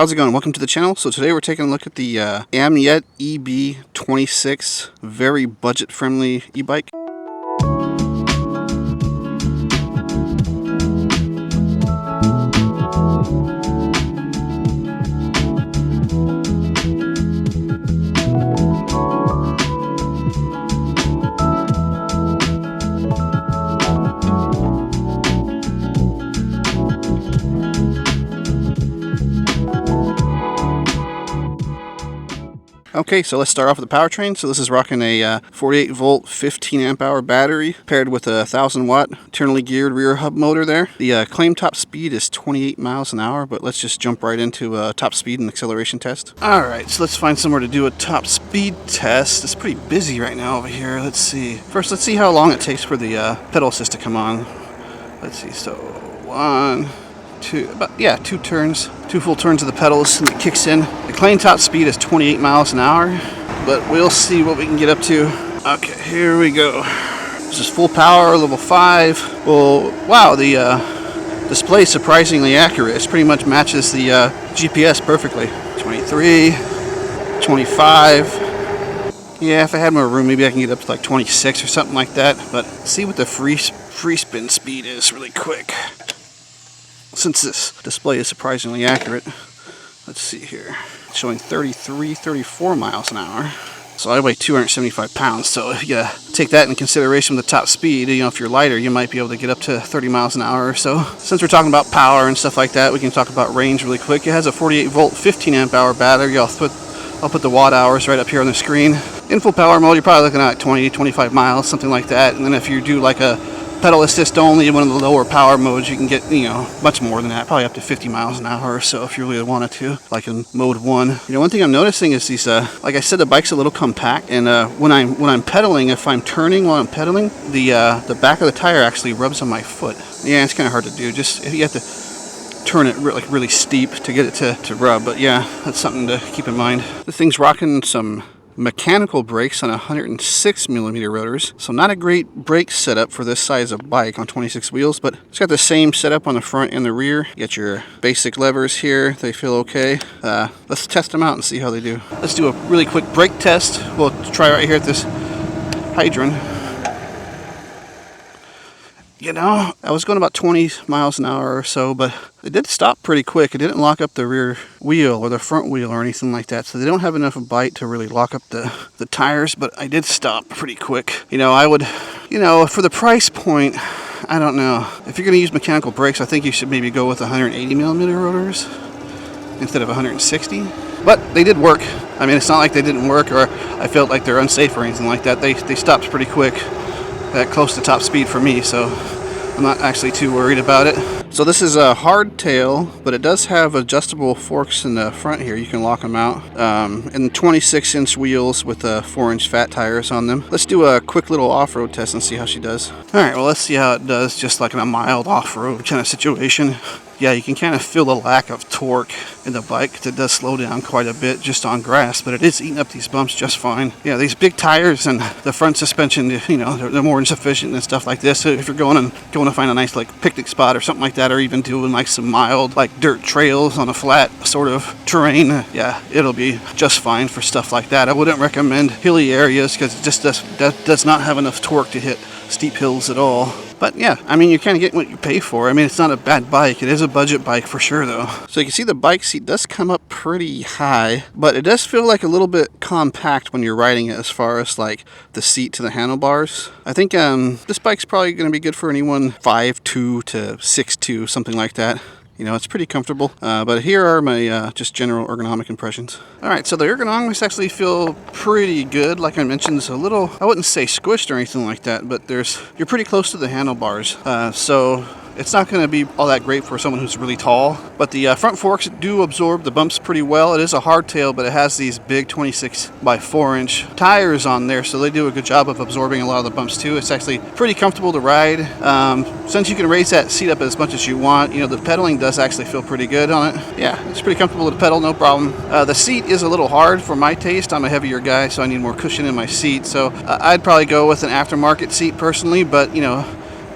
How's it going? Welcome to the channel. So today we're taking a look at the Amyet EB26, very budget-friendly e-bike. Okay, so let's start off with the powertrain. So this is rocking a 48 volt, 15 amp hour battery paired with a 1000 watt internally geared rear hub motor there. The claim top speed is 28 miles an hour, but let's just jump right into a top speed and acceleration test. All right, so let's find somewhere to do a top speed test. It's pretty busy right now over here. Let's see. First, let's see how long it takes for the pedal assist to come on. Let's see, so 1, 2, two turns, 2 full turns of the pedals, and it kicks in. The claim top speed is 28 miles an hour, but we'll see what we can get up to. Okay, here we go. This is full power, level 5. Well, wow, the display is surprisingly accurate. It pretty much matches the GPS perfectly. 23, 25. Yeah, if I had more room, maybe I can get up to like 26 or something like that. But see what the free spin speed is really quick. Since this display is surprisingly accurate, let's see here. It's showing 33, 34 miles an hour. So I weigh 275 pounds, so if you take that in consideration with the top speed, you know, if you're lighter, you might be able to get up to 30 miles an hour or so. Since we're talking about power and stuff like that, we can talk about range really quick. It has a 48 volt, 15 amp hour battery. I'll put the watt hours right up here on the screen. In full power mode, you're probably looking at 20, 25 miles, something like that. And then if you do like a pedal assist only, one of the lower power modes, you can get, you know, much more than that, probably up to 50 miles an hour or so if you really wanted to, like in mode 1. You know, one thing I'm noticing is these, like I said, the bike's a little compact, and when I'm pedaling, if I'm turning while I'm pedaling, the back of the tire actually rubs on my foot. Yeah, it's kind of hard to do. Just you have to turn it really steep to get it to rub, but yeah, that's something to keep in mind. The thing's rocking some mechanical brakes on 106 millimeter rotors, so not a great brake setup for this size of bike on 26 wheels, but it's got the same setup on the front and the rear. You get your basic levers here, they feel okay. Let's test them out and see how they do. Let's do a really quick brake test. We'll try right here at this hydrant. You know, I was going about 20 miles an hour or so, but it did stop pretty quick. It didn't lock up the rear wheel or the front wheel or anything like that, so they don't have enough of bite to really lock up the tires, but I did stop pretty quick. You know, I would, you know, for the price point, I don't know. If you're going to use mechanical brakes, I think you should maybe go with 180 millimeter rotors instead of 160. But they did work. I mean, it's not like they didn't work or I felt like they're unsafe or anything like that. They stopped pretty quick. That close to top speed for me, so I'm not actually too worried about it. So this is a hardtail, but it does have adjustable forks in the front here. You can lock them out. And 26-inch wheels with 4-inch fat tires on them. Let's do a quick little off-road test and see how she does. All right, well, let's see how it does, just like in a mild off-road kind of situation. Yeah, you can kind of feel the lack of torque in the bike. It does slow down quite a bit just on grass, but it is eating up these bumps just fine. Yeah, these big tires and the front suspension, you know, they're more insufficient and stuff like this. So if you're going to find a nice like picnic spot or something like that, or even doing like some mild like dirt trails on a flat sort of terrain, yeah, it'll be just fine for stuff like that. I wouldn't recommend hilly areas because it just does not have enough torque to hit steep hills at all. But yeah, I mean, you kind of get what you pay for. I mean, it's not a bad bike. It is a budget bike for sure, though. So you can see the bike seat does come up pretty high, but it does feel like a little bit compact when you're riding it as far as like the seat to the handlebars. I think this bike's probably going to be good for anyone 5'2" to 6'2", something like that. You know, it's pretty comfortable, but here are my just general ergonomic impressions. All right, so the ergonomics actually feel pretty good. Like I mentioned, it's a little, I wouldn't say squished or anything like that, but you're pretty close to the handlebars. So it's not going to be all that great for someone who's really tall, but the front forks do absorb the bumps pretty well. It is a hardtail, but it has these big 26 by 4-inch tires on there, so they do a good job of absorbing a lot of the bumps too. It's actually pretty comfortable to ride. Since you can raise that seat up as much as you want, you know, the pedaling does actually feel pretty good on it. Yeah, it's pretty comfortable to pedal, no problem. The seat is a little hard for my taste. I'm a heavier guy, so I need more cushion in my seat, so I'd probably go with an aftermarket seat personally, but you know,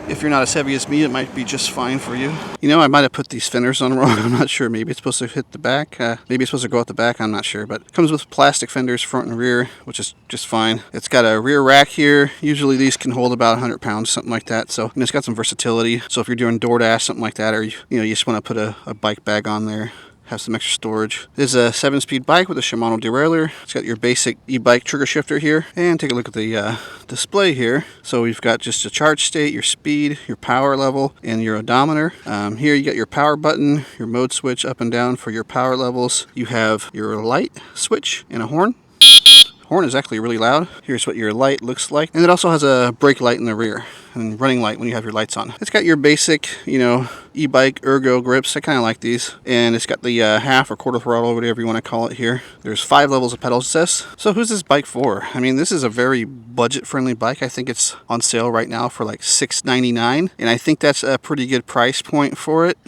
If you're not as heavy as me, it might be just fine for you. You know, I might have put these fenders on wrong. I'm not sure. Maybe it's supposed to hit the back. Maybe it's supposed to go out the back. I'm not sure. But it comes with plastic fenders front and rear, which is just fine. It's got a rear rack here. Usually these can hold about 100 pounds, something like that. So it's got some versatility. So if you're doing DoorDash, something like that, or you just want to put a bike bag on there, have some extra storage. This is a 7-speed bike with a Shimano derailleur. It's got your basic e-bike trigger shifter here. And take a look at the display here. So we've got just a charge state, your speed, your power level, and your odometer. Here you got your power button, your mode switch up and down for your power levels. You have your light switch and a horn. Horn is actually really loud. Here's what your light looks like. And it also has a brake light in the rear and running light when you have your lights on. It's got your basic, e-bike ergo grips. I kind of like these. And it's got the half or quarter throttle, whatever you want to call it here. There's 5 levels of pedal assist. So who's this bike for? I mean, this is a very budget-friendly bike. I think it's on sale right now for like $6.99. And I think that's a pretty good price point for it,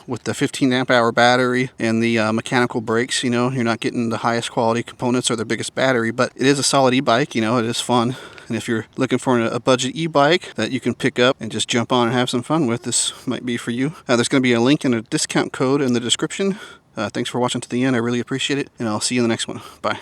with the 15 amp hour battery and the mechanical brakes. You're not getting the highest quality components or the biggest battery, but it is a solid e-bike. It is fun. And if you're looking for a budget e-bike that you can pick up and just jump on and have some fun with, this might be for you. There's going to be a link and a discount code in the description. Thanks for watching to the end. I really appreciate it. And I'll see you in the next one. Bye.